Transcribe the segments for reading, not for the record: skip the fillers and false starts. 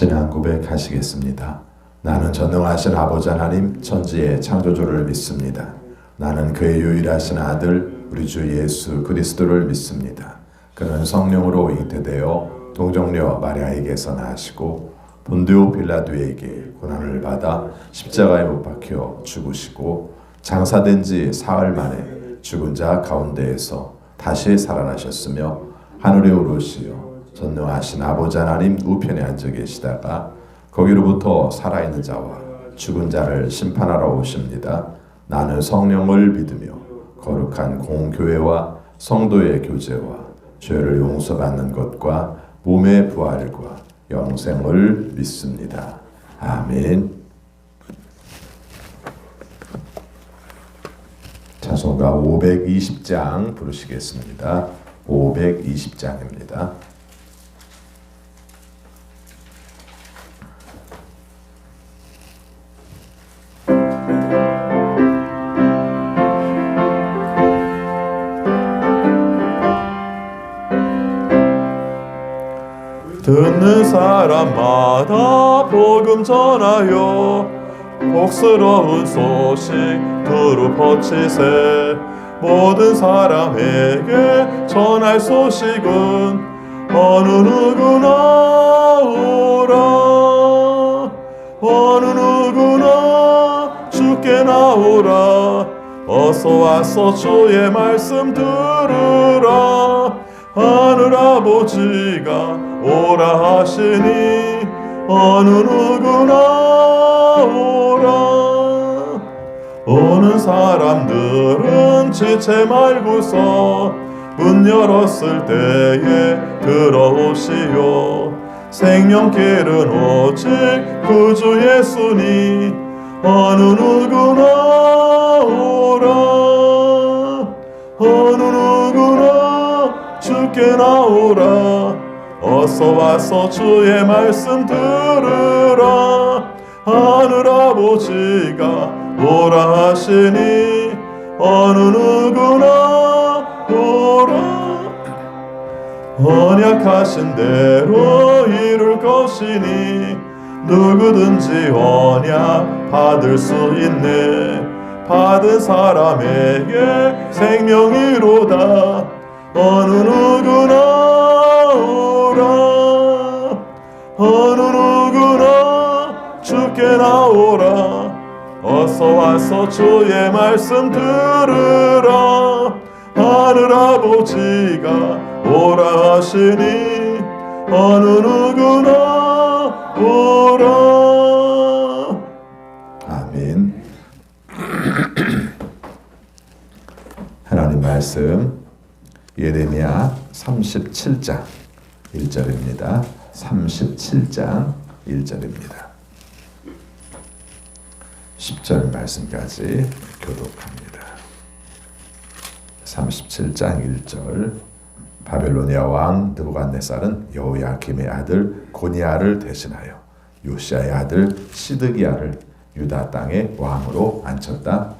신앙 고백하시겠습니다. 나는 전능하신 아버지 하나님 천지의 창조주를 믿습니다. 나는 그의 유일하신 아들 우리 주 예수 그리스도를 믿습니다. 그는 성령으로 잉태되어 동정녀 마리아에게서 나시고 본디오 빌라도에게 고난을 받아 십자가에 못 박혀 죽으시고 장사된 지 사흘 만에 죽은 자 가운데에서 다시 살아나셨으며 하늘에 오르시어 전능하신 아버지 하나님 우편에 앉아 계시다가 거기로부터 살아있는 자와 죽은 자를 심판하러 오십니다. 나는 성령을 믿으며 거룩한 공교회와 성도의 교제와 죄를 용서받는 것과 몸의 부활과 영생을 믿습니다. 아멘. 찬송가 520장 부르시겠습니다. 520장입니다. 듣는 사람마다 복음 전하여 복스러운 소식 두루 퍼치세. 모든 사람에게 전할 소식은 어느 누구나 오라. 어느 누구나 주께 나오라. 어서 와서 주의 말씀 들으라. 하늘 아버지가 오라 하시니 어느 누구나 오라. 오는 사람들은 지체 말고서 문 열었을 때에 들어오시오. 생명길은 오직 구주 예수니 어느 누구나 오라. 어느 누구나 주께 나오라. 어서 와서 주의 말씀 들으라. 하늘 아버지가 오라 하시니 어느 누구나 오라. 언약하신 대로 이룰 것이니 누구든지 언약 받을 수 있네. 받은 사람에게 생명이로다. 어느 누구나 오라. 어느 누구나 주께 나오라. 어서 와서 주의 말씀 들으라. 하늘 아버지가 오라 하시니 어느 누구나 오라. 아멘. 하나님 말씀 예레미야 37장 1절입니다. 37장 1절입니다. 10절 말씀까지 교독합니다. 37장 1절. 바벨로니아 왕 느부갓네살은 여호야김의 아들 고니야를 대신하여 요시야의 아들 시드기야를 유다 땅의 왕으로 앉혔다.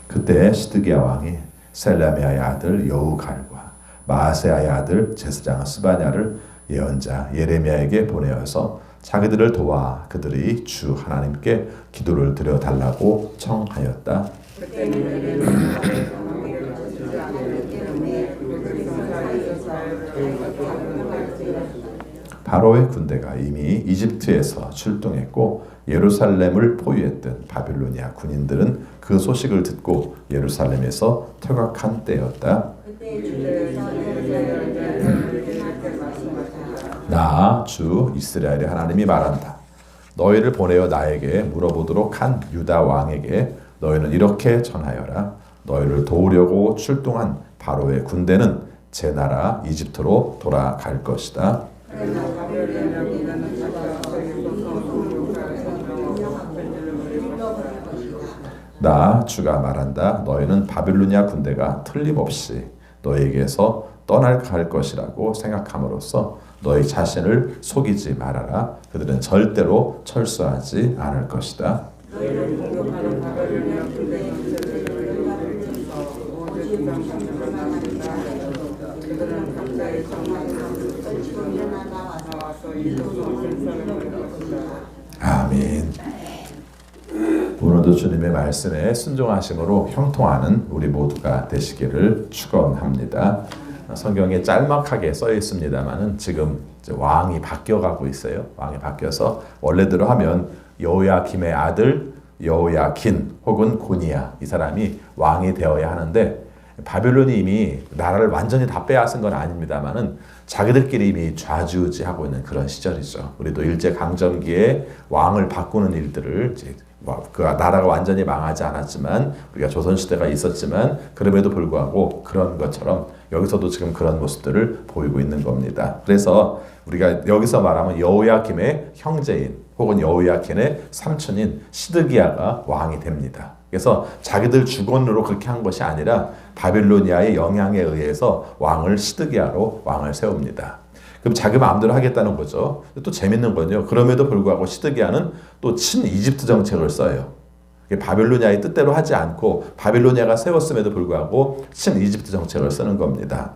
그때 시드기야 왕이 셀라미아의 아들 여우갈과 마아세야의 아들 제스장 스바냐를 예언자 예레미야에게 보내어서 자기들을 도와 그들이 주 하나님께 기도를 드려달라고 청하였다. 바로의 군대가 이미 이집트에서 출동했고 예루살렘을 포위했던 바빌로니아 군인들은 그 소식을 듣고 예루살렘에서 퇴각한 때였다. 나 주 이스라엘의 하나님이 말한다. 너희를 보내어 나에게 물어보도록 한 유다 왕에게 너희는 이렇게 전하여라. 너희를 도우려고 출동한 바로의 군대는 제 나라 이집트로 돌아갈 것이다. 나 주가 말한다. 너희는 바빌로니아 군대가 틀림없이 너희에게서 떠날 것이라고 생각함으로써 너희 자신을 속이지 말아라. 그들은 절대로 철수하지 않을 것이다. 너희를 공격하는 바벨로니아 아멘. 오늘도 주님의 말씀에 순종하심으로 형통하는 우리 모두가 되시기를 축원합니다. 성경에 짤막하게 써 있습니다만은 지금 왕이 바뀌어가고 있어요. 왕이 바뀌어서 원래대로 하면 여호야김의 아들 여호야킨 혹은 고니야, 이 사람이 왕이 되어야 하는데 바벨론이 이미 나라를 완전히 다 빼앗은 건 아닙니다만은 자기들끼리 이미 좌지우지하고 있는 그런 시절이죠. 우리도 일제강점기에 왕을 바꾸는 일들을 그 나라가 완전히 망하지 않았지만 우리가 조선시대가 있었지만 그럼에도 불구하고 그런 것처럼 여기서도 지금 그런 모습들을 보이고 있는 겁니다. 그래서 우리가 여기서 말하면 여호야김의 형제인 혹은 여호야킨의 삼촌인 시드기야가 왕이 됩니다. 그래서 자기들 주권으로 그렇게 한 것이 아니라 바빌로니아의 영향에 의해서 왕을 시드기야로 왕을 세웁니다. 그럼 자기 마음대로 하겠다는 거죠. 또 재밌는 건요. 그럼에도 불구하고 시드기야는 또 친이집트 정책을 써요. 바빌로니아의 뜻대로 하지 않고 바빌로니아가 세웠음에도 불구하고 친이집트 정책을 쓰는 겁니다.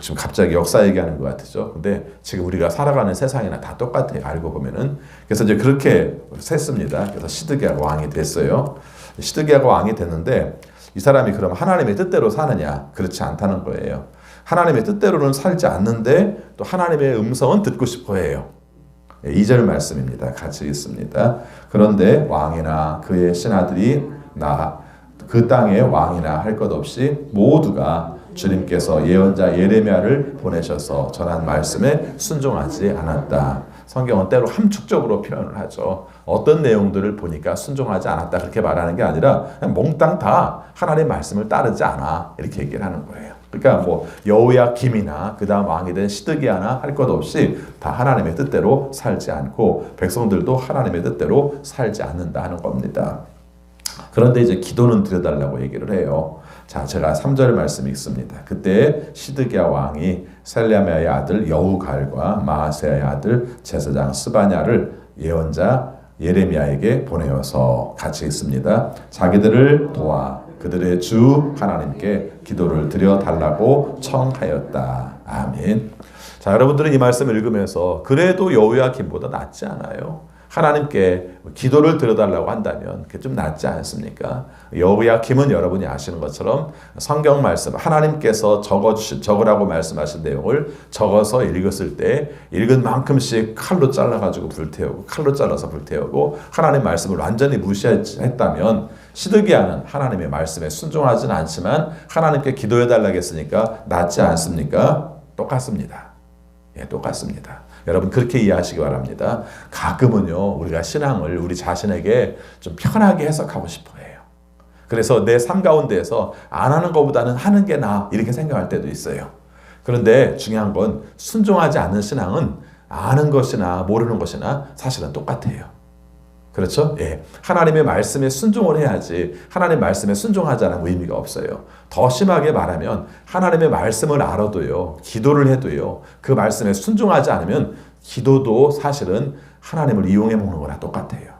지금 갑자기 역사 얘기하는 것 같죠. 근데 지금 우리가 살아가는 세상이나 다 똑같아요. 알고 보면은. 그래서 이제 그렇게 셌습니다. 그래서 시드기야가 왕이 됐어요. 시드기야가 왕이 됐는데 이 사람이 그럼 하나님의 뜻대로 사느냐? 그렇지 않다는 거예요. 하나님의 뜻대로는 살지 않는데 또 하나님의 음성은 듣고 싶어 해요. 2절 말씀입니다. 같이 읽습니다. 그런데 왕이나 그의 신하들이 나 그 땅에 왕이나 할 것 없이 모두가 주님께서 예언자 예레미야를 보내셔서 전한 말씀에 순종하지 않았다. 성경은 때로 함축적으로 표현을 하죠. 어떤 내용들을 보니까 순종하지 않았다 그렇게 말하는 게 아니라 그냥 몽땅 다 하나님의 말씀을 따르지 않아 이렇게 얘기를 하는 거예요. 그러니까 뭐 여호야김이나 그 다음 왕이 된 시드기야나 할 것 없이 다 하나님의 뜻대로 살지 않고 백성들도 하나님의 뜻대로 살지 않는다 하는 겁니다. 그런데 이제 기도는 드려달라고 얘기를 해요. 자, 제가 3절 말씀 읽습니다. 그때 시드기야 왕이 셀레미야의 아들 여우갈과 마아세야의 아들 제사장 스바냐를 예언자 예레미야에게 보내어서 같이 읽습니다. 자기들을 도와 그들의 주 하나님께 기도를 드려달라고 청하였다. 아멘. 자, 여러분들은 이 말씀을 읽으면서 그래도 여호야김보다 낫지 않아요? 하나님께 기도를 드려달라고 한다면 그게 좀 낫지 않습니까? 여호야김은 여러분이 아시는 것처럼 성경 말씀 하나님께서 적으라고 말씀하신 내용을 적어서 읽었을 때 읽은 만큼씩 칼로 잘라가지고 불태우고 칼로 잘라서 불태우고 하나님 말씀을 완전히 무시했다면 시드기야는 하나님의 말씀에 순종하지는 않지만 하나님께 기도해달라고 했으니까 낫지 않습니까? 똑같습니다. 예, 똑같습니다. 여러분 그렇게 이해하시기 바랍니다. 가끔은요 우리가 신앙을 우리 자신에게 좀 편하게 해석하고 싶어 해요. 그래서 내 삶 가운데에서 안 하는 것보다는 하는 게 나아 이렇게 생각할 때도 있어요. 그런데 중요한 건 순종하지 않는 신앙은 아는 것이나 모르는 것이나 사실은 똑같아요. 그렇죠? 예. 하나님의 말씀에 순종을 해야지 하나님의 말씀에 순종하지 않으면 의미가 없어요. 더 심하게 말하면 하나님의 말씀을 알아도요, 기도를 해도요, 그 말씀에 순종하지 않으면 기도도 사실은 하나님을 이용해 먹는 거랑 똑같아요.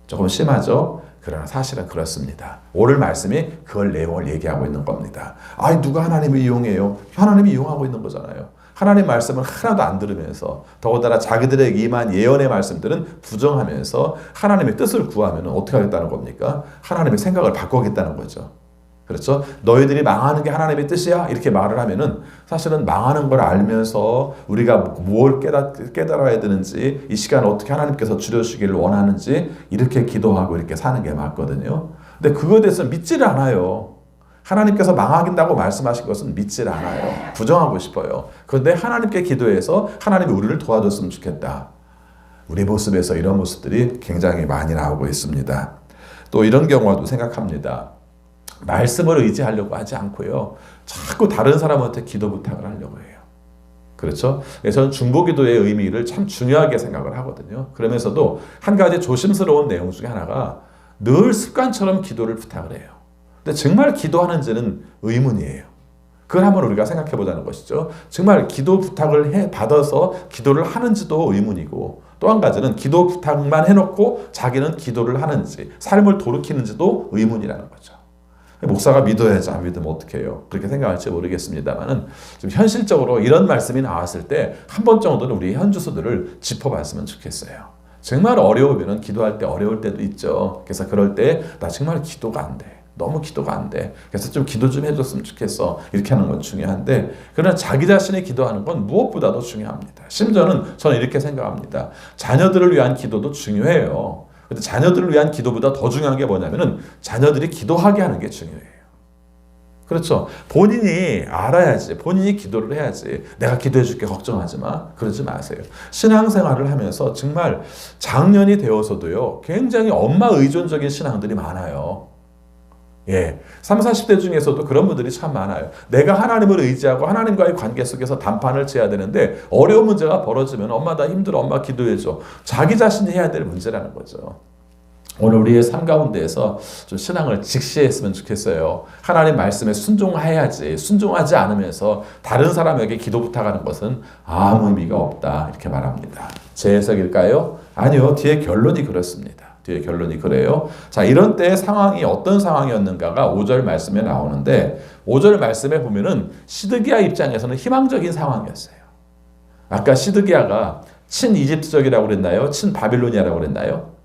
조금 심하죠? 그러나 사실은 그렇습니다. 오늘 말씀이 그걸 내용을 얘기하고 있는 겁니다. 아니 누가 하나님을 이용해요? 하나님이 이용하고 있는 거잖아요. 하나님 말씀을 하나도 안 들으면서 더군다나 자기들에게 임한 예언의 말씀들은 부정하면서 하나님의 뜻을 구하면 어떻게 하겠다는 겁니까? 하나님의 생각을 바꾸겠다는 거죠. 그렇죠? 너희들이 망하는 게 하나님의 뜻이야? 이렇게 말을 하면은 사실은 망하는 걸 알면서 우리가 뭘 깨달아야 되는지 이 시간 어떻게 하나님께서 줄여주기를 원하는지 이렇게 기도하고 이렇게 사는 게 맞거든요. 근데 그거에 대해서 믿지를 않아요. 하나님께서 망하긴다고 말씀하신 것은 믿질 않아요. 부정하고 싶어요. 그런데 하나님께 기도해서 하나님이 우리를 도와줬으면 좋겠다. 우리 모습에서 이런 모습들이 굉장히 많이 나오고 있습니다. 또 이런 경우도 생각합니다. 말씀을 의지하려고 하지 않고요. 자꾸 다른 사람한테 기도 부탁을 하려고 해요. 그렇죠? 저는 중보기도의 의미를 참 중요하게 생각을 하거든요. 그러면서도 한 가지 조심스러운 내용 중에 하나가 늘 습관처럼 기도를 부탁을 해요. 근데 정말 기도하는지는 의문이에요. 그걸 한번 우리가 생각해 보자는 것이죠. 정말 기도 부탁을 받아서 기도를 하는지도 의문이고 또 한 가지는 기도 부탁만 해놓고 자기는 기도를 하는지 삶을 돌이키는지도 의문이라는 거죠. 목사가 믿어야지 안 믿으면 어떡해요? 그렇게 생각할지 모르겠습니다만은 좀 현실적으로 이런 말씀이 나왔을 때 한 번 정도는 우리 현주소들을 짚어봤으면 좋겠어요. 정말 어려우면 기도할 때 어려울 때도 있죠. 그래서 그럴 때 나 정말 기도가 안 돼. 너무 기도가 안 돼. 그래서 좀 기도 좀 해줬으면 좋겠어. 이렇게 하는 건 중요한데 그러나 자기 자신이 기도하는 건 무엇보다도 중요합니다. 심지어는 저는 이렇게 생각합니다. 자녀들을 위한 기도도 중요해요. 근데 자녀들을 위한 기도보다 더 중요한 게 뭐냐면은 자녀들이 기도하게 하는 게 중요해요. 그렇죠. 본인이 알아야지. 본인이 기도를 해야지. 내가 기도해 줄게 걱정하지 마. 그러지 마세요. 신앙생활을 하면서 정말 장년이 되어서도요. 굉장히 엄마 의존적인 신앙들이 많아요. 예. 30, 40대 중에서도 그런 분들이 참 많아요. 내가 하나님을 의지하고 하나님과의 관계 속에서 단판을 지어야 되는데 어려운 문제가 벌어지면 엄마 나 힘들어. 엄마 기도해줘. 자기 자신이 해야 될 문제라는 거죠. 오늘 우리의 삶 가운데에서 좀 신앙을 직시했으면 좋겠어요. 하나님 말씀에 순종해야지. 순종하지 않으면서 다른 사람에게 기도 부탁하는 것은 아무 의미가 없다. 이렇게 말합니다. 제 해석일까요? 아니요. 뒤에 결론이 그렇습니다. 뒤에 결론이 그래요. 자, 이런 때의 상황이 어떤 상황이었는가가 5절 말씀에 나오는데 5절 말씀에 보면은 시드기야 입장에서는 희망적인 상황이었어요. 아까 시드기야가 친이집트적이라고 그랬나요? 친바빌로니아라고 그랬나요?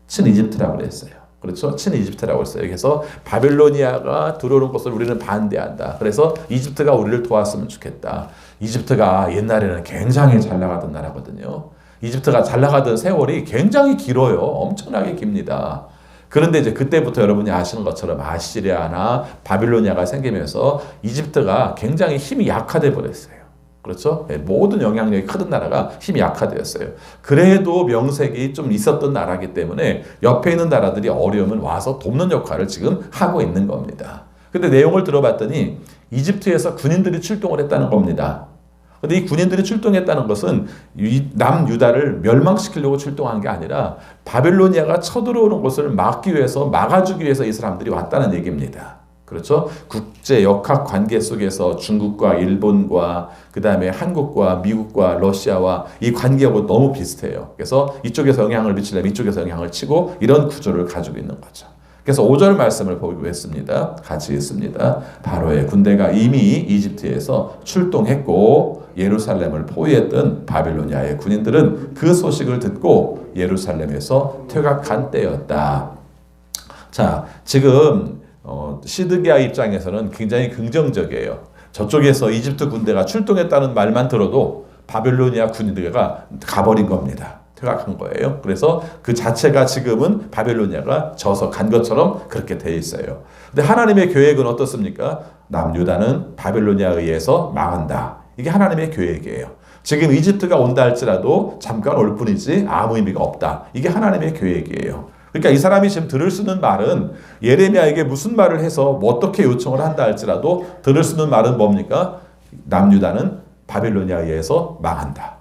친이집트라고 그랬어요. 그렇죠? 친이집트라고 했어요. 그래서 바빌로니아가 들어오는 것을 우리는 반대한다. 그래서 이집트가 우리를 도왔으면 좋겠다. 이집트가 옛날에는 굉장히 잘 나가던 나라거든요. 이집트가 잘 나가던 세월이 굉장히 길어요. 엄청나게 깁니다. 그런데 이제 그때부터 여러분이 아시는 것처럼 아시리아나 바빌로니아가 생기면서 이집트가 굉장히 힘이 약화돼 버렸어요. 그렇죠? 모든 영향력이 크던 나라가 힘이 약화되었어요. 그래도 명색이 좀 있었던 나라이기 때문에 옆에 있는 나라들이 어려우면 와서 돕는 역할을 지금 하고 있는 겁니다. 근데 내용을 들어봤더니 이집트에서 군인들이 출동을 했다는 겁니다. 근데 이 군인들이 출동했다는 것은 남유다를 멸망시키려고 출동한 게 아니라 바빌로니아가 쳐들어오는 것을 막아주기 위해서 이 사람들이 왔다는 얘기입니다. 그렇죠? 국제 역학 관계 속에서 중국과 일본과 그다음에 한국과 미국과 러시아와 이 관계하고 너무 비슷해요. 그래서 이쪽에서 영향을 미치려면 이쪽에서 영향을 치고 이런 구조를 가지고 있는 거죠. 그래서 5절 말씀을 보겠습니다. 같이 읽습니다. 바로의 군대가 이미 이집트에서 출동했고 예루살렘을 포위했던 바빌로니아의 군인들은 그 소식을 듣고 예루살렘에서 퇴각한 때였다. 자, 지금 시드기야 입장에서는 굉장히 긍정적이에요. 저쪽에서 이집트 군대가 출동했다는 말만 들어도 바빌로니아 군대가 가버린 겁니다. 퇴각한 거예요. 그래서 그 자체가 지금은 바빌로니아가 져서 간 것처럼 그렇게 돼 있어요. 근데 하나님의 계획은 어떻습니까? 남유다는 바빌로니아에 의해서 망한다. 이게 하나님의 계획이에요. 지금 이집트가 온다 할지라도 잠깐 올 뿐이지 아무 의미가 없다. 이게 하나님의 계획이에요. 그러니까 이 사람이 지금 들을 수 있는 말은 예레미야에게 무슨 말을 해서 뭐 어떻게 요청을 한다 할지라도 들을 수 있는 말은 뭡니까? 남유다는 바빌로니아에 의해서 망한다.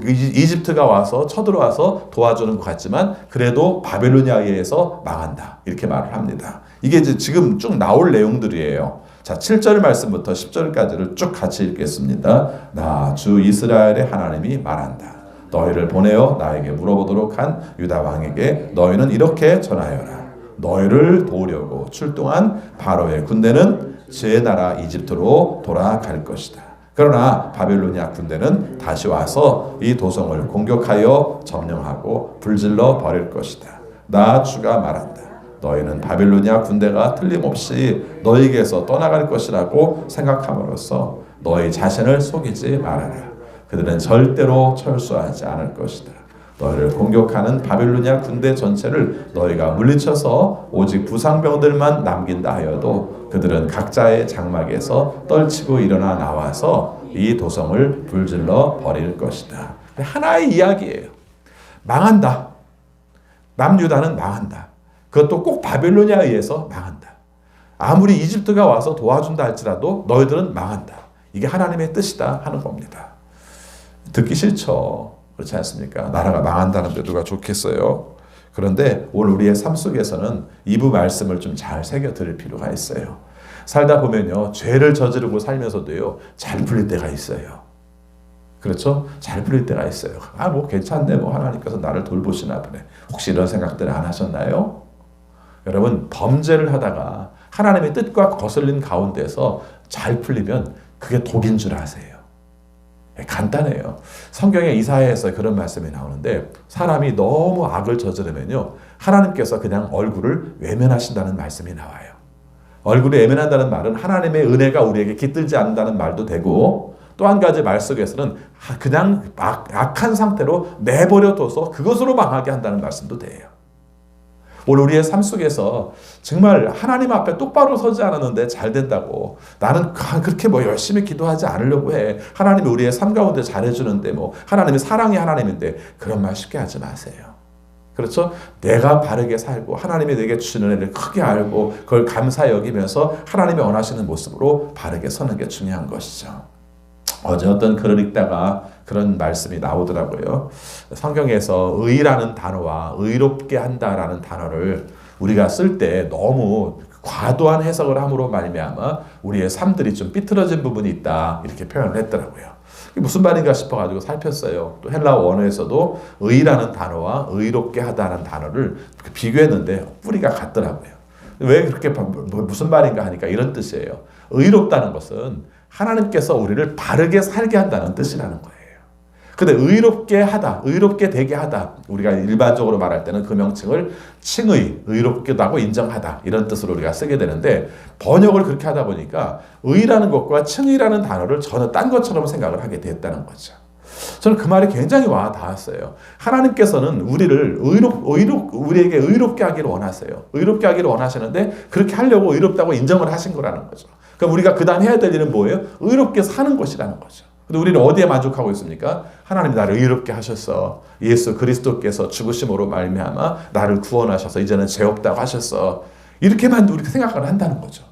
이집트가 와서 쳐들어와서 도와주는 것 같지만 그래도 바빌로니아에 의해서 망한다. 이렇게 말을 합니다. 이게 이제 지금 쭉 나올 내용들이에요. 자, 7절 말씀부터 10절까지를 쭉 같이 읽겠습니다. 나 주 이스라엘의 하나님이 말한다. 너희를 보내어 나에게 물어보도록 한 유다 왕에게 너희는 이렇게 전하여라. 너희를 도우려고 출동한 바로의 군대는 제 나라 이집트로 돌아갈 것이다. 그러나 바빌로니아 군대는 다시 와서 이 도성을 공격하여 점령하고 불질러 버릴 것이다. 나 주가 말한다. 너희는 바빌로니아 군대가 틀림없이 너희에게서 떠나갈 것이라고 생각함으로써 너희 자신을 속이지 말아라. 그들은 절대로 철수하지 않을 것이다. 너희를 공격하는 바빌로니아 군대 전체를 너희가 물리쳐서 오직 부상병들만 남긴다 하여도 그들은 각자의 장막에서 떨치고 일어나 나와서 이 도성을 불질러 버릴 것이다. 하나의 이야기예요. 망한다. 남유다는 망한다. 그것도 꼭 바빌로니아에 의해서 망한다. 아무리 이집트가 와서 도와준다 할지라도 너희들은 망한다. 이게 하나님의 뜻이다 하는 겁니다. 듣기 싫죠. 그렇지 않습니까? 나라가 망한다는데 누가 좋겠어요? 그런데 오늘 우리의 삶 속에서는 이부 말씀을 좀 잘 새겨 들을 필요가 있어요. 살다 보면요, 죄를 저지르고 살면서도요, 잘 풀릴 때가 있어요. 그렇죠? 잘 풀릴 때가 있어요. 아, 뭐 괜찮네. 뭐 하나님께서 나를 돌보시나 보네. 혹시 이런 생각들 안 하셨나요? 여러분, 범죄를 하다가 하나님의 뜻과 거슬린 가운데서 잘 풀리면 그게 독인 줄 아세요. 간단해요. 성경에 이사야에서 그런 말씀이 나오는데 사람이 너무 악을 저지르면요, 하나님께서 그냥 얼굴을 외면하신다는 말씀이 나와요. 얼굴이 외면한다는 말은 하나님의 은혜가 우리에게 깃들지 않는다는 말도 되고, 또 한 가지 말 속에서는 그냥 악한 상태로 내버려둬서 그것으로 망하게 한다는 말씀도 돼요. 오늘 우리의 삶 속에서 정말 하나님 앞에 똑바로 서지 않았는데 잘 된다고, 나는 그렇게 열심히 기도하지 않으려고 해, 하나님이 우리의 삶 가운데 잘해주는데 하나님이 사랑이 하나님인데, 그런 말 쉽게 하지 마세요. 그렇죠? 내가 바르게 살고 하나님이 내게 주시는 은혜를 크게 알고 그걸 감사히 여기면서 하나님이 원하시는 모습으로 바르게 서는 게 중요한 것이죠. 어제 어떤 글을 읽다가 그런 말씀이 나오더라고요. 성경에서 의라는 단어와 의롭게 한다라는 단어를 우리가 쓸 때 너무 과도한 해석을 함으로 말미암아 우리의 삶들이 좀 삐뚤어진 부분이 있다, 이렇게 표현을 했더라고요. 무슨 말인가 싶어가지고 살폈어요. 또 헬라어 원어에서도 의라는 단어와 의롭게 하다는 단어를 비교했는데 뿌리가 같더라고요. 왜 그렇게 무슨 말인가 하니까 이런 뜻이에요. 의롭다는 것은 하나님께서 우리를 바르게 살게 한다는 뜻이라는 거예요. 근데 의롭게 하다, 의롭게 되게 하다, 우리가 일반적으로 말할 때는 그 명칭을 칭의, 의롭기도 하고 인정하다, 이런 뜻으로 우리가 쓰게 되는데, 번역을 그렇게 하다 보니까 의라는 것과 칭의라는 단어를 전혀 딴 것처럼 생각을 하게 됐다는 거죠. 저는 그 말이 굉장히 와 닿았어요. 하나님께서는 우리를 우리에게 의롭게 하기를 원하세요. 의롭게 하기를 원하시는데 그렇게 하려고 의롭다고 인정을 하신 거라는 거죠. 그럼 우리가 그 다음 해야 될 일은 뭐예요? 의롭게 사는 것이라는 거죠. 근데 우리는 어디에 만족하고 있습니까? 하나님이 나를 의롭게 하셨어. 예수 그리스도께서 죽으심으로 말미암아 나를 구원하셔서 이제는 죄 없다고 하셨어. 이렇게만 우리가 생각을 한다는 거죠.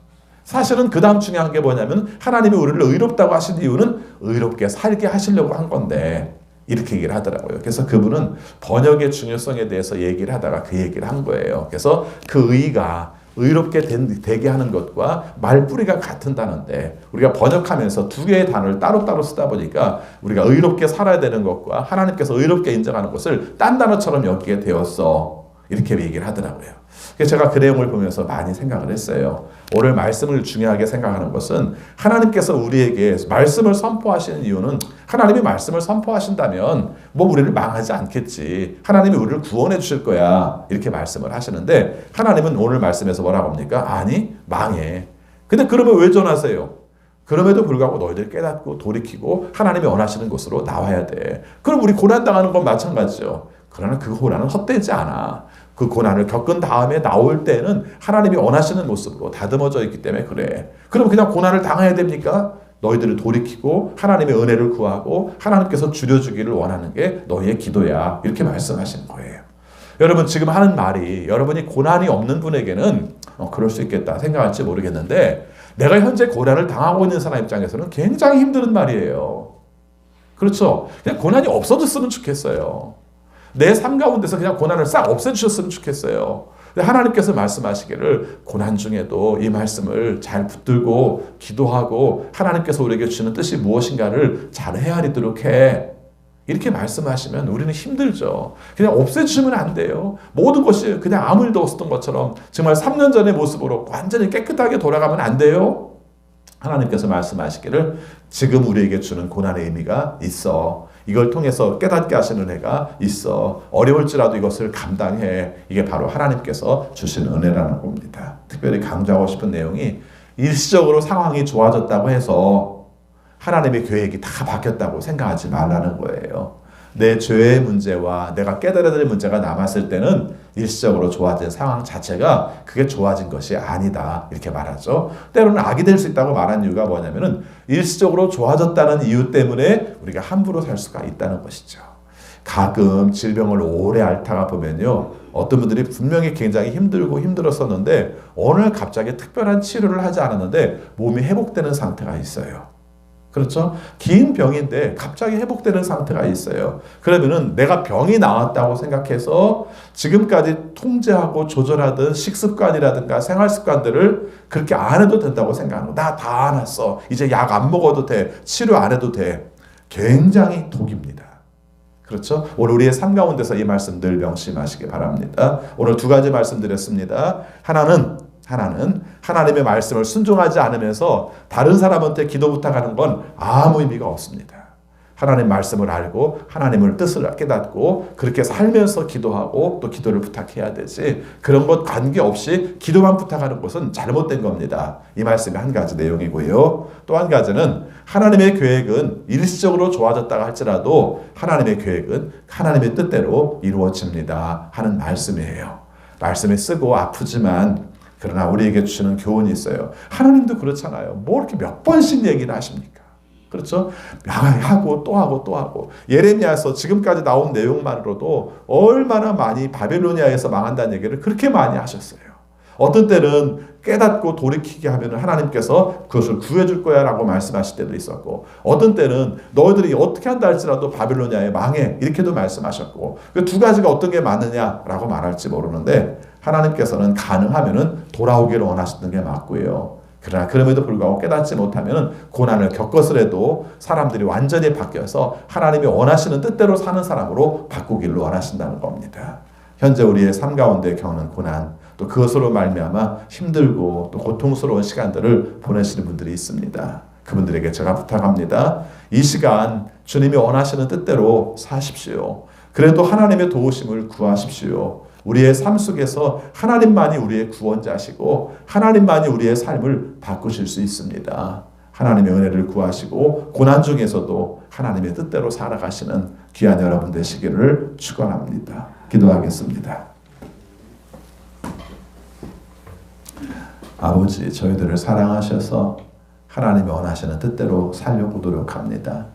사실은 그 다음 중요한 게 뭐냐면, 하나님이 우리를 의롭다고 하신 이유는 의롭게 살게 하시려고 한 건데, 이렇게 얘기를 하더라고요. 그래서 그분은 번역의 중요성에 대해서 얘기를 하다가 그 얘기를 한 거예요. 그래서 그 의가 의롭게 되게 하는 것과 말뿌리가 같은다는데, 우리가 번역하면서 두 개의 단어를 따로따로 쓰다 보니까 우리가 의롭게 살아야 되는 것과 하나님께서 의롭게 인정하는 것을 딴 단어처럼 여기게 되었어, 이렇게 얘기를 하더라고요. 그래서 제가 그 내용을 보면서 많이 생각을 했어요. 오늘 말씀을 중요하게 생각하는 것은, 하나님께서 우리에게 말씀을 선포하시는 이유는, 하나님이 말씀을 선포하신다면 우리를 망하지 않겠지, 하나님이 우리를 구원해 주실 거야, 이렇게 말씀을 하시는데, 하나님은 오늘 말씀에서 뭐라고 합니까? 아니, 망해. 근데 그러면 왜 전하세요? 그럼에도 불구하고 너희들 깨닫고 돌이키고 하나님이 원하시는 곳으로 나와야 돼. 그럼 우리 고난당하는 건 마찬가지죠. 그러나 그 고난은 헛되지 않아. 그 고난을 겪은 다음에 나올 때는 하나님이 원하시는 모습으로 다듬어져 있기 때문에 그래. 그럼 그냥 고난을 당해야 됩니까? 너희들을 돌이키고 하나님의 은혜를 구하고 하나님께서 줄여주기를 원하는 게 너희의 기도야, 이렇게 말씀하시는 거예요. 여러분, 지금 하는 말이 여러분이 고난이 없는 분에게는 그럴 수 있겠다 생각할지 모르겠는데, 내가 현재 고난을 당하고 있는 사람 입장에서는 굉장히 힘든 말이에요. 그렇죠? 그냥 고난이 없어졌으면 좋겠어요. 내 삶 가운데서 그냥 고난을 싹 없애주셨으면 좋겠어요. 근데 하나님께서 말씀하시기를 고난 중에도 이 말씀을 잘 붙들고 기도하고 하나님께서 우리에게 주시는 뜻이 무엇인가를 잘 헤아리도록 해, 이렇게 말씀하시면 우리는 힘들죠. 그냥 없애주시면 안 돼요. 모든 것이 그냥 아무 일도 없었던 것처럼 정말 3년 전의 모습으로 완전히 깨끗하게 돌아가면 안 돼요. 하나님께서 말씀하시기를 지금 우리에게 주는 고난의 의미가 있어. 이걸 통해서 깨닫게 하시는 은혜가 있어. 어려울지라도 이것을 감당해. 이게 바로 하나님께서 주신 은혜라는 겁니다. 특별히 강조하고 싶은 내용이, 일시적으로 상황이 좋아졌다고 해서 하나님의 계획이 다 바뀌었다고 생각하지 말라는 거예요. 내 죄의 문제와 내가 깨달아야 될 문제가 남았을 때는 일시적으로 좋아진 상황 자체가 그게 좋아진 것이 아니다, 이렇게 말하죠. 때로는 악이 될 수 있다고 말한 이유가 뭐냐면은 일시적으로 좋아졌다는 이유 때문에 우리가 함부로 살 수가 있다는 것이죠. 가끔 질병을 오래 앓다가 보면요, 어떤 분들이 분명히 굉장히 힘들고 힘들었었는데 어느 날 갑자기 특별한 치료를 하지 않았는데 몸이 회복되는 상태가 있어요. 그렇죠? 긴 병인데 갑자기 회복되는 상태가 있어요. 그러면은 내가 병이 나았다고 생각해서 지금까지 통제하고 조절하던 식습관이라든가 생활 습관들을 그렇게 안 해도 된다고 생각하는 거. 나 다 안 했어. 이제 약 안 먹어도 돼. 치료 안 해도 돼. 굉장히 독입니다. 그렇죠? 오늘 우리의 삶 가운데서 이 말씀 늘 명심하시기 바랍니다. 오늘 두 가지 말씀드렸습니다. 하나는 하나는 하나님의 말씀을 순종하지 않으면서 다른 사람한테 기도 부탁하는 건 아무 의미가 없습니다. 하나님 말씀을 알고 하나님을 뜻을 깨닫고 그렇게 살면서 기도하고 또 기도를 부탁해야 되지, 그런 것 관계없이 기도만 부탁하는 것은 잘못된 겁니다. 이 말씀이 한 가지 내용이고요. 또 한 가지는 하나님의 계획은 일시적으로 좋아졌다가 할지라도 하나님의 계획은 하나님의 뜻대로 이루어집니다 하는 말씀이에요. 말씀이 쓰고 아프지만 그러나 우리에게 주시는 교훈이 있어요. 하나님도 그렇잖아요. 뭐 이렇게 몇 번씩 얘기를 하십니까? 그렇죠? 하고 또 하고 또 하고. 예레미야에서 지금까지 나온 내용만으로도 얼마나 많이 바벨로니아에서 망한다는 얘기를 그렇게 많이 하셨어요. 어떤 때는 깨닫고 돌이키게 하면 하나님께서 그것을 구해줄 거야 라고 말씀하실 때도 있었고, 어떤 때는 너희들이 어떻게 한다 할지라도 바벨로니아에 망해 이렇게도 말씀하셨고, 그 두 가지가 어떤 게 맞느냐라고 말할지 모르는데 하나님께서는 가능하면 돌아오기를 원하시는 게 맞고요. 그러나 그럼에도 불구하고 깨닫지 못하면 고난을 겪었으라도 사람들이 완전히 바뀌어서 하나님이 원하시는 뜻대로 사는 사람으로 바꾸기를 원하신다는 겁니다. 현재 우리의 삶 가운데 겪는 고난, 또 그것으로 말미암아 힘들고 또 고통스러운 시간들을 보내시는 분들이 있습니다. 그분들에게 제가 부탁합니다. 이 시간 주님이 원하시는 뜻대로 사십시오. 그래도 하나님의 도우심을 구하십시오. 우리의 삶 속에서 하나님만이 우리의 구원자시고 하나님만이 우리의 삶을 바꾸실 수 있습니다. 하나님의 은혜를 구하시고 고난 중에서도 하나님의 뜻대로 살아가시는 귀한 여러분 되시기를 축원합니다. 기도하겠습니다. 아버지, 저희들을 사랑하셔서 하나님이 원하시는 뜻대로 살려고 노력합니다.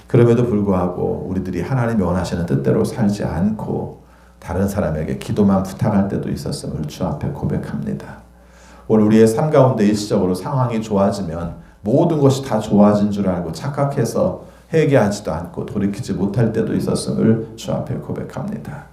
그럼에도 불구하고 우리들이 하나님이 원하시는 뜻대로 살지 않고 다른 사람에게 기도만 부탁할 때도 있었음을 주 앞에 고백합니다. 오늘 우리의 삶 가운데 일시적으로 상황이 좋아지면 모든 것이 다 좋아진 줄 알고 착각해서 회개하지도 않고 돌이키지 못할 때도 있었음을 주 앞에 고백합니다.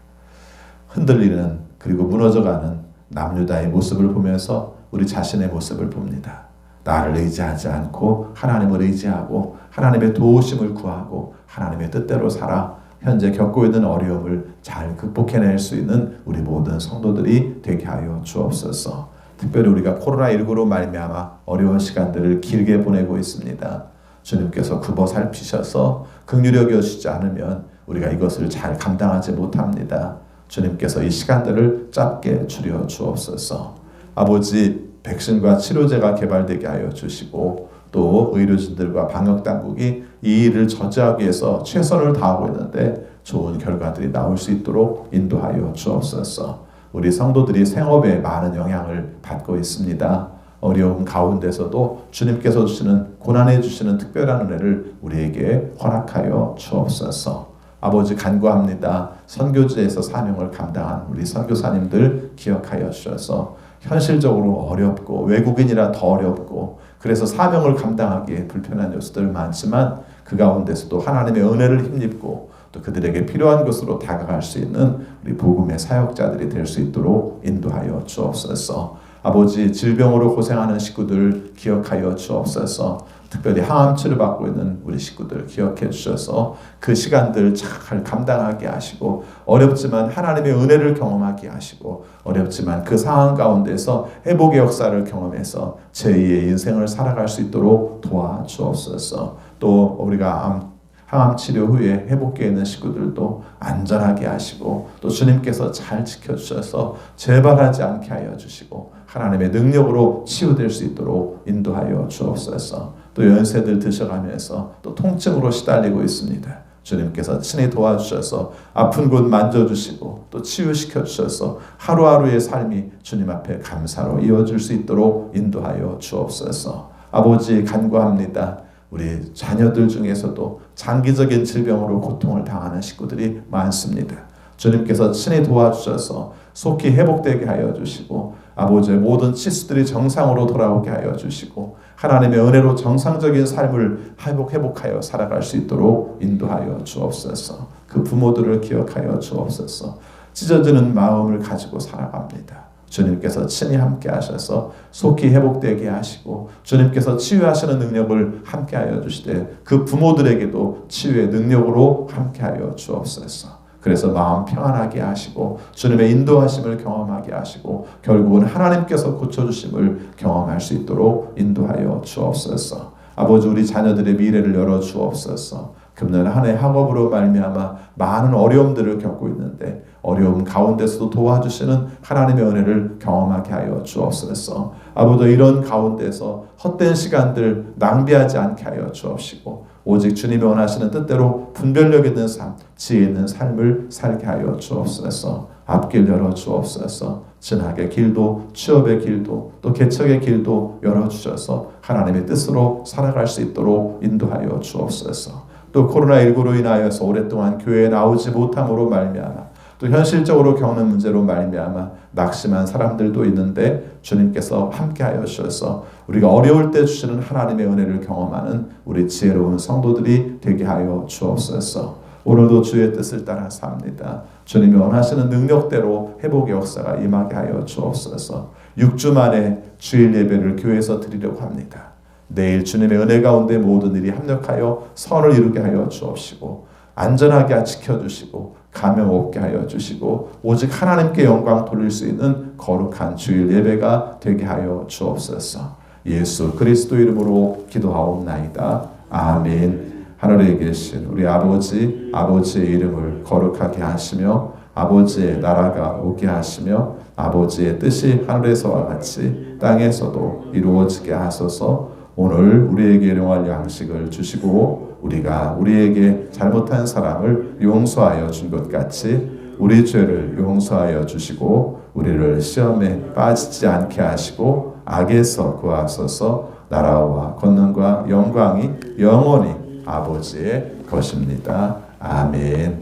흔들리는 그리고 무너져가는 남유다의 모습을 보면서 우리 자신의 모습을 봅니다. 나를 의지하지 않고 하나님을 의지하고 하나님의 도우심을 구하고 하나님의 뜻대로 살아 현재 겪고 있는 어려움을 잘 극복해낼 수 있는 우리 모든 성도들이 되게 하여 주옵소서. 특별히 우리가 코로나19로 말미암아 어려운 시간들을 길게 보내고 있습니다. 주님께서 굽어 살피셔서 긍휼히 여겨주시지 않으면 우리가 이것을 잘 감당하지 못합니다. 주님께서 이 시간들을 짧게 줄여 주옵소서. 아버지, 백신과 치료제가 개발되게 하여 주시고 또 의료진들과 방역당국이 이 일을 저지하기 위해서 최선을 다하고 있는데 좋은 결과들이 나올 수 있도록 인도하여 주옵소서. 우리 성도들이 생업에 많은 영향을 받고 있습니다. 어려움 가운데서도 주님께서 주시는 고난해 주시는 특별한 은혜를 우리에게 허락하여 주옵소서. 아버지, 간구합니다. 선교지에서 사명을 감당한 우리 선교사님들 기억하여 주셔서 현실적으로 어렵고 외국인이라 더 어렵고 그래서 사명을 감당하기에 불편한 요소들 많지만 그 가운데서도 하나님의 은혜를 힘입고 또 그들에게 필요한 것으로 다가갈 수 있는 우리 복음의 사역자들이 될 수 있도록 인도하여 주옵소서. 아버지, 질병으로 고생하는 식구들 기억하여 주옵소서. 특별히 항암 치료받고 있는 우리 식구들 기억해 주셔서 그 시간들 잘 감당하게 하시고 어렵지만 하나님의 은혜를 경험하게 하시고 어렵지만 그 상황 가운데서 회복의 역사를 경험해서 제2의 인생을 살아갈 수 있도록 도와주옵소서. 또 우리가 항암 치료 후에 회복기에 있는 식구들도 안전하게 하시고 또 주님께서 잘 지켜주셔서 재발하지 않게 하여 주시고 하나님의 능력으로 치유될 수 있도록 인도하여 주옵소서. 또 연세들 드셔가면서 또 통증으로 시달리고 있습니다. 주님께서 친히 도와주셔서 아픈 곳 만져주시고 또 치유시켜 주셔서 하루하루의 삶이 주님 앞에 감사로 이어질 수 있도록 인도하여 주옵소서. 아버지, 간구합니다. 우리 자녀들 중에서도 장기적인 질병으로 고통을 당하는 식구들이 많습니다. 주님께서 친히 도와주셔서 속히 회복되게 하여 주시고 아버지의 모든 치수들이 정상으로 돌아오게 하여 주시고 하나님의 은혜로 정상적인 삶을 회복하여 살아갈 수 있도록 인도하여 주옵소서. 그 부모들을 기억하여 주옵소서. 찢어지는 마음을 가지고 살아갑니다. 주님께서 친히 함께 하셔서 속히 회복되게 하시고 주님께서 치유하시는 능력을 함께 하여 주시되 그 부모들에게도 치유의 능력으로 함께 하여 주옵소서. 그래서 마음 평안하게 하시고 주님의 인도하심을 경험하게 하시고 결국은 하나님께서 고쳐주심을 경험할 수 있도록 인도하여 주옵소서. 아버지, 우리 자녀들의 미래를 열어 주옵소서. 금년 한 해 학업으로 말미암아 많은 어려움들을 겪고 있는데 어려움 가운데서도 도와주시는 하나님의 은혜를 경험하게 하여 주옵소서. 아버지, 이런 가운데서 헛된 시간들 낭비하지 않게 하여 주옵시고 오직 주님이 원하시는 뜻대로 분별력 있는 삶, 지혜 있는 삶을 살게 하여 주옵소서. 앞길 열어 주옵소서. 진학의 길도 취업의 길도 또 개척의 길도 열어주셔서 하나님의 뜻으로 살아갈 수 있도록 인도하여 주옵소서. 또 코로나19로 인하여서 오랫동안 교회에 나오지 못함으로 말미암아 또 현실적으로 겪는 문제로 말미암아 낙심한 사람들도 있는데 주님께서 함께하여 주셔서 우리가 어려울 때 주시는 하나님의 은혜를 경험하는 우리 지혜로운 성도들이 되게 하여 주옵소서. 오늘도 주의 뜻을 따라 삽니다. 주님이 원하시는 능력대로 회복의 역사가 임하게 하여 주옵소서. 6주 만에 주일 예배를 교회에서 드리려고 합니다. 내일 주님의 은혜 가운데 모든 일이 합력하여 선을 이루게 하여 주옵시고 안전하게 지켜주시고 감염 없게 하여 주시고 오직 하나님께 영광 돌릴 수 있는 거룩한 주일 예배가 되게 하여 주옵소서. 예수 그리스도 이름으로 기도하옵나이다. 아멘. 하늘에 계신 우리 아버지, 아버지의 이름을 거룩하게 하시며 아버지의 나라가 오게 하시며 아버지의 뜻이 하늘에서와 같이 땅에서도 이루어지게 하소서. 오늘 우리에게 일용할 양식을 주시고 우리가 우리에게 잘못한 사람을 용서하여 준 것 같이 우리 죄를 용서하여 주시고 우리를 시험에 빠지지 않게 하시고 악에서 구하소서. 나라와 권능과 영광이 영원히 아버지의 것입니다. 아멘.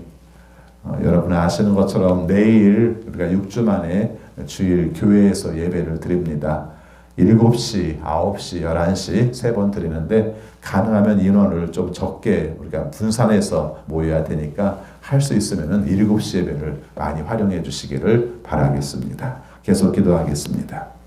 여러분 아시는 것처럼 내일 우리가 6주 만에 주일 교회에서 예배를 드립니다. 7시, 9시, 11시 3번 드리는데 가능하면 인원을 좀 적게 우리가 분산해서 모여야 되니까 할 수 있으면 7시 예배를 많이 활용해 주시기를 바라겠습니다. 계속 기도하겠습니다.